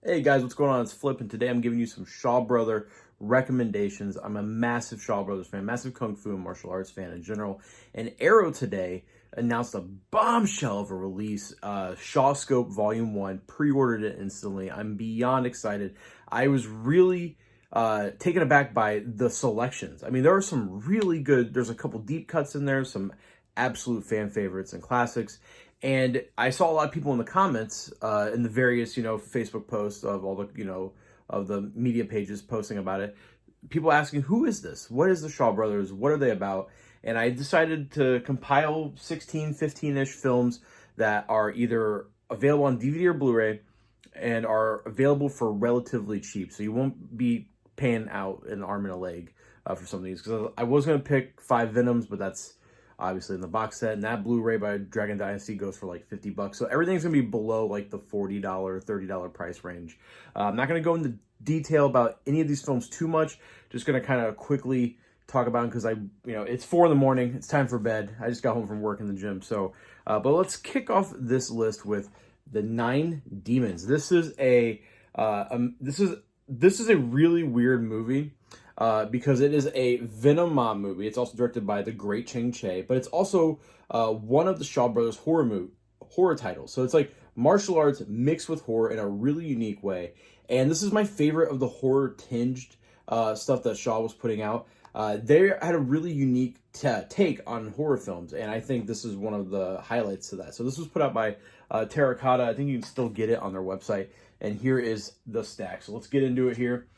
Hey guys, what's going on? It's Flip, and today I'm giving you some Shaw Brother recommendations. I'm a massive Shaw Brothers fan, massive Kung Fu and martial arts fan in general. And Arrow today announced a bombshell of a release, Shaw Scope Volume 1, pre-ordered it instantly. I'm beyond excited. I was really taken aback by the selections. I mean, there are some really good, there's a couple deep cuts in there, some absolute fan favorites and classics. And I saw a lot of people in the comments, in the various, Facebook posts of all the, of the media pages posting about it. People asking, who is this? What is the Shaw Brothers? What are they about? And I decided to compile 16, 15-ish films that are either available on DVD or Blu-ray and are available for relatively cheap. So you won't be paying out an arm and a leg for some of these. Because I was going to pick 5 Venoms, but that's obviously in the box set, and that Blu-ray by Dragon Dynasty goes for like $50. So everything's gonna be below like the $40, $30 price range. I'm not gonna go into detail about any of these films too much. Just gonna kind of quickly talk about them because it's 4 in the morning. It's time for bed. I just got home from work in the gym. So, but let's kick off this list with The Nine Demons. This is a really weird movie. Because it is a Venom Mom movie. It's also directed by the great Chang Che, but it's also one of the Shaw Brothers horror titles. So it's like martial arts mixed with horror in a really unique way. And this is my favorite of the horror tinged stuff that Shaw was putting out. They had a really unique take on horror films, and I think this is one of the highlights to that. So this was put out by Terracotta. I think you can still get it on their website. And here is the stack. So let's get into it here.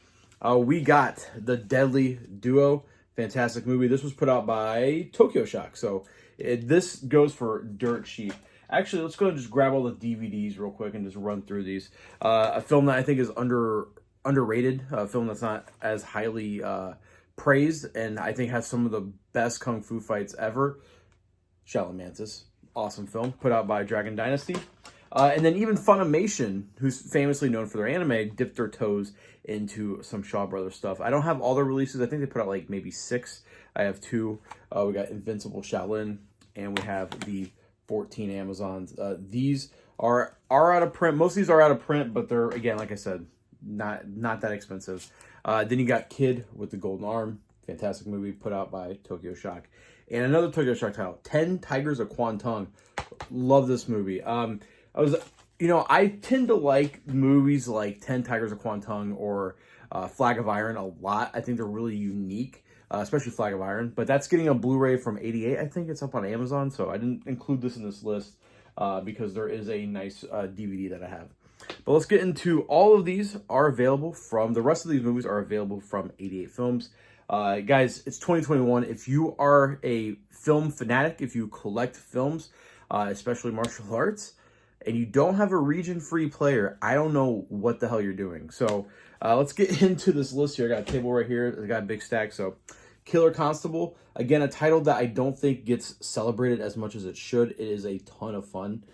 We got The Deadly Duo, fantastic movie. This was put out by Tokyo Shock, so this goes for dirt cheap. Actually, let's go and just grab all the DVDs real quick and just run through these. A film that I think is underrated, a film that's not as highly praised, and I think has some of the best kung fu fights ever. SHAOLIN Mantis, awesome film, put out by Dragon Dynasty. And then even Funimation, who's famously known for their anime, dipped their toes into some Shaw Brothers stuff. I don't have all their releases. I think they put out like maybe 6. I have 2. We got Invincible Shaolin, and we have the 14 Amazons. These are out of print. Most of these are out of print, but they're, again, like I said, not that expensive. Then you got Kid with the Golden Arm, fantastic movie put out by Tokyo Shock. And another Tokyo Shock title, 10 Tigers of Kwantung. Love this movie. I tend to like movies like 10 Tigers of Kwantung or Flag of Iron a lot. I think they're really unique, especially Flag of Iron. But that's getting a Blu-ray from 88. I think it's up on Amazon, so I didn't include this in this list because there is a nice DVD that I have. But let's get into all of these are available from, the rest of these movies are available from 88 Films. Guys, it's 2021. If you are a film fanatic, if you collect films, especially martial arts, and you don't have a region-free player, I don't know what the hell you're doing. So let's get into this list here. I got a table right here. I got a big stack. So Killer Constable, again, a title that I don't think gets celebrated as much as it should. It is a ton of fun.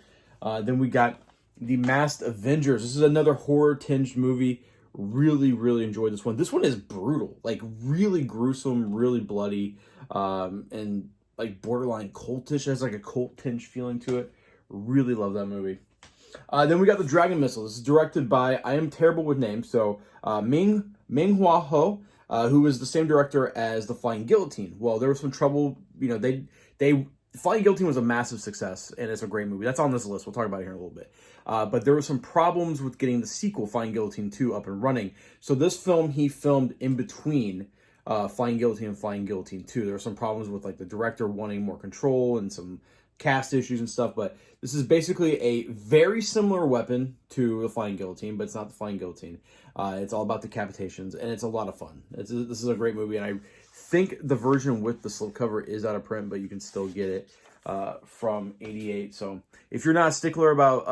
Then we got The Masked Avengers. This is another horror-tinged movie. Really, really enjoyed this one. This one is brutal, like really gruesome, really bloody, and like borderline cultish. It has like a cult tinge feeling to it. Really love that movie. Then we got The Dragon Missile. This is directed by, I am terrible with names, so Ming-Hua Ho, who is the same director as The Flying Guillotine. Well, there was some trouble, Flying Guillotine was a massive success, and it's a great movie. That's on this list. We'll talk about it here in a little bit. But there were some problems with getting the sequel, Flying Guillotine 2, up and running. So this film he filmed in between Flying Guillotine and Flying Guillotine 2. There were some problems with like the director wanting more control and some cast issues and stuff, but this is basically a very similar weapon to the Flying Guillotine, but it's not the Flying Guillotine. It's all about decapitations, and it's a lot of fun. This is a great movie, and I think the version with the slipcover is out of print, but you can still get it from 88. So if you're not a stickler about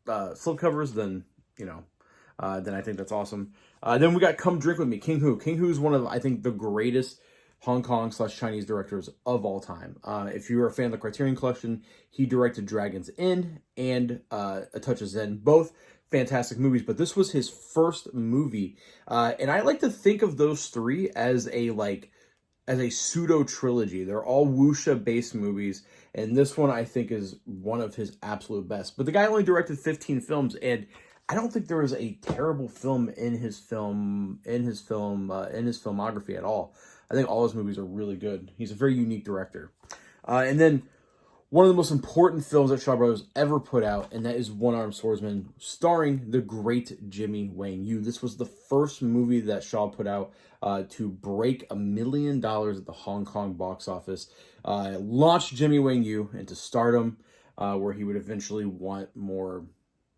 slipcovers, then then I think that's awesome. Then we got Come Drink With Me, King Hu. King Hu is one of, I think, the greatest Hong Kong/Chinese directors of all time. If you're a fan of the Criterion Collection, he directed Dragon's Inn and A Touch of Zen, both fantastic movies, but this was his first movie. And I like to think of those three as a pseudo trilogy. They're all wuxia based movies, and this one I think is one of his absolute best. But the guy only directed 15 films, and I don't think there was a terrible film in his filmography at all. I think all his movies are really good. He's a very unique director. And then one of the most important films that Shaw Brothers ever put out, and that is One Armed Swordsman, starring the great Jimmy Wang Yu. This was the first movie that Shaw put out to break $1 million at the Hong Kong box office. Launched Jimmy Wang Yu into stardom, where he would eventually want more,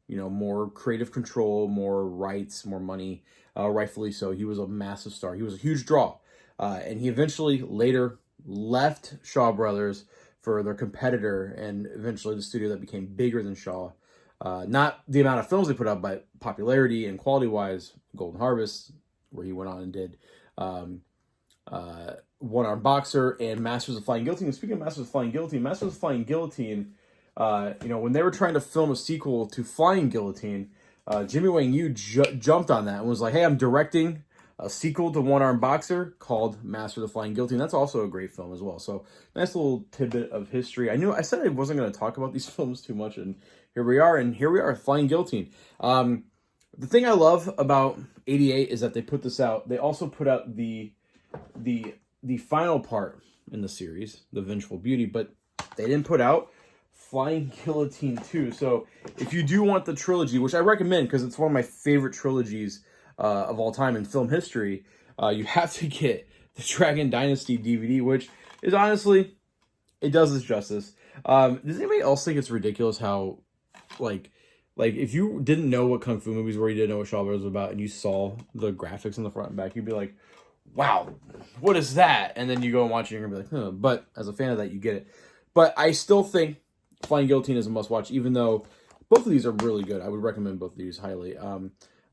more creative control, more rights, more money. Rightfully so. He was a massive star. He was a huge draw. And he eventually later left Shaw Brothers for their competitor, and eventually the studio that became bigger than Shaw. Not the amount of films they put out, but popularity and quality-wise, Golden Harvest, where he went on and did One Armed Boxer and Masters of Flying Guillotine. And speaking of Masters of Flying Guillotine, when they were trying to film a sequel to Flying Guillotine, Jimmy Wang Yu jumped on that and was like, hey, I'm directing a sequel to One Armed Boxer called Master of the Flying Guillotine. That's also a great film as well. So nice little tidbit of history. I said I wasn't going to talk about these films too much, and here we are, Flying Guillotine. The thing I love about 88 is that they put this out. They also put out the final part in the series, The Vengeful Beauty, but they didn't put out Flying Guillotine 2. So if you do want the trilogy, which I recommend because it's one of my favorite trilogies of all time in film history, you have to get the Dragon Dynasty DVD, which is honestly, it does its justice. Does anybody else think it's ridiculous how, like if you didn't know what Kung Fu movies were, you didn't know what Shaw Brothers was about, and you saw the graphics in the front and back, you'd be like, wow, what is that? And then you go and watch it, and you're going to be like, huh. But as a fan of that, you get it. But I still think Flying Guillotine is a must-watch, even though both of these are really good. I would recommend both of these highly.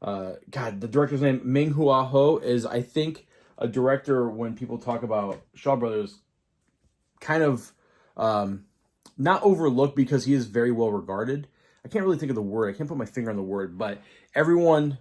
The director's name, Ming Hua Ho, is, I think, a director when people talk about Shaw Brothers, kind of not overlooked because he is very well regarded. I can't really think of the word. I can't put my finger on the word, but everyone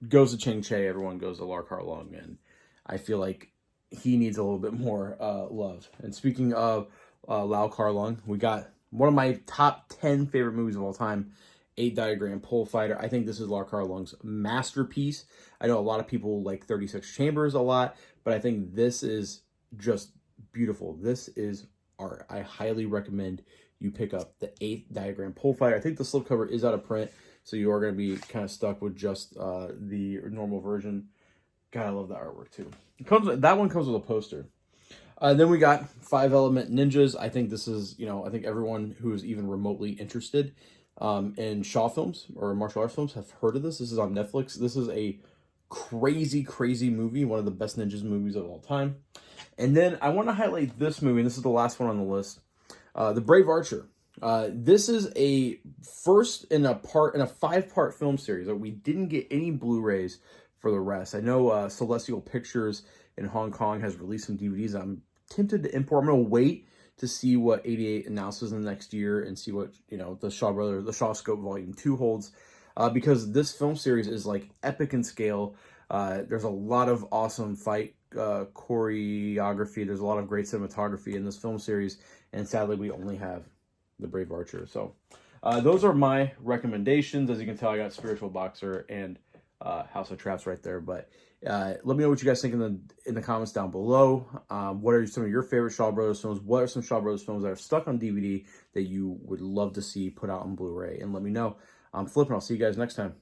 goes to Chang Che, everyone goes to Lar Kar Long, and I feel like he needs a little bit more love. And speaking of Lau Kar Long, we got one of my top 10 favorite movies of all time, 8-Diagram Pole Fighter. I think this is Lar Kar Long's masterpiece. I know a lot of people like 36 Chambers a lot, but I think this is just beautiful. This is art. I highly recommend you pick up the 8-Diagram Pole Fighter. I think the slipcover is out of print, so you are going to be kind of stuck with just the normal version. God, I love the artwork too. That one comes with a poster. Then we got 5 Element Ninjas. I think this is, I think everyone who is even remotely interested in Shaw films or martial arts films have heard of this. This is on Netflix. This is a crazy, crazy movie. One of the best ninjas movies of all time. And then I want to highlight this movie, and this is the last one on the list. The Brave Archer. This is a first in a 5-part film series that we didn't get any Blu-rays for the rest. I know Celestial Pictures in Hong Kong has released some DVDs. I'm tempted to import. I'm going to wait to see what 88 announces in the next year and see what, the Shaw Scope Volume 2 holds. Because this film series is like epic in scale. There's a lot of awesome fight choreography. There's a lot of great cinematography in this film series. And sadly, we only have The Brave Archer. So those are my recommendations. As you can tell, I got Spiritual Boxer and House of Traps right there. But let me know what you guys think in the comments down below. What are some of your favorite Shaw Brothers films? What are some Shaw Brothers films that are stuck on DVD that you would love to see put out on Blu-ray? And let me know. I'm Flip, and I'll see you guys next time.